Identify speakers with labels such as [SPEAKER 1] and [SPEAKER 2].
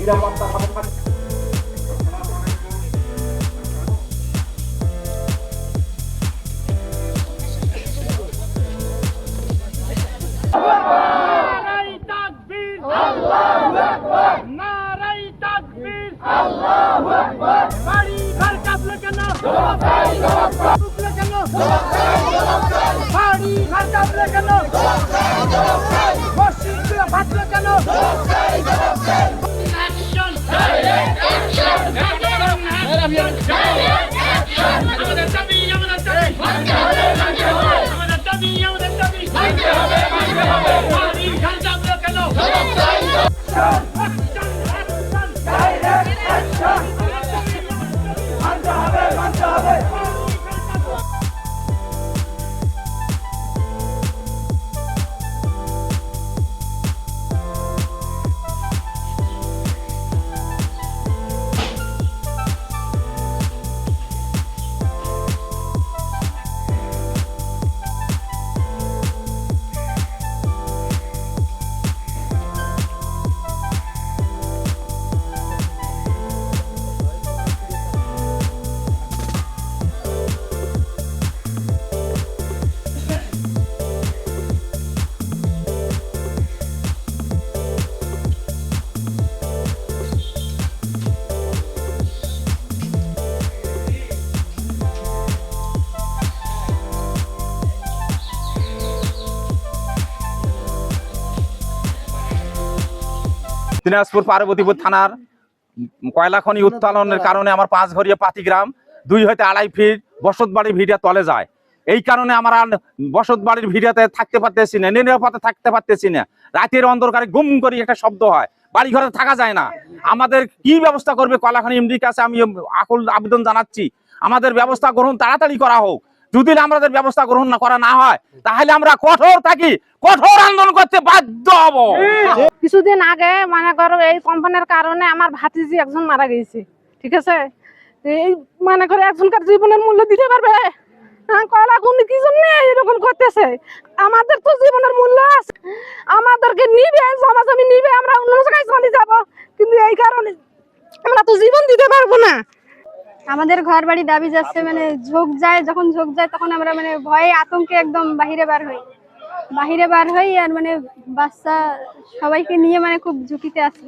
[SPEAKER 1] নিরাপত্তা ভাবে থাকে। দিনাজপুর পার্বতীপুর থানার কয়লা খনি উত্তোলনের কারণে আমার 5 ঘরিয়া পাতিগ্রাম 2 হইতে 2.5 ফিট বসত বাড়ির ভিড়া তলে যায়। এই কারণে আমার বসত বাড়ির ভিড়াতে থাকতে পারতেছি না, নিরাপদে থাকতে পারতেছি না। রাতের অন্ধকারে গুম করে একটা শব্দ হয়, বাড়ি ঘরে থাকা যায় না। আমাদের কি ব্যবস্থা করবে কয়লা খনি এমডির কাছে আমি আকুল আবেদন জানাচ্ছি, আমাদের ব্যবস্থা গ্রহণ তাড়াতাড়ি করা হোক। যদি আমাদের ব্যবস্থা গ্রহণ করা না হয় তাহলে আমরা কঠোর আন্দোলন করতে বাধ্য হব।
[SPEAKER 2] কিছুদিন আগে মনে করো এই কোম্পানির কারণে আমার ভাতিজি একজন মারা গেছে, ঠিক আছে। এই মনে করে একজনকার জীবনের মূল্য দিতে পারবে? কয়লা খনি কি জন্য এরকম করতেছে? আমাদের তো জীবনের মূল্য আছে, আমাদেরকে নিবে, জমি নিবে, আমরা অন্য জায়গায় চলে যাব, কিন্তু এই কারণে আমরা তো জীবন দিতে পারবো না।
[SPEAKER 3] আমাদের ঘর বাড়ি দাবি যাচ্ছে, মানে যখন ঝোঁক যায় তখন আমরা মানে ভয়ে আতঙ্কে একদম বাহিরে বার হই আর মানে বাচ্চা সবাইকে নিয়ে মানে খুব ঝুঁকিতে আছি।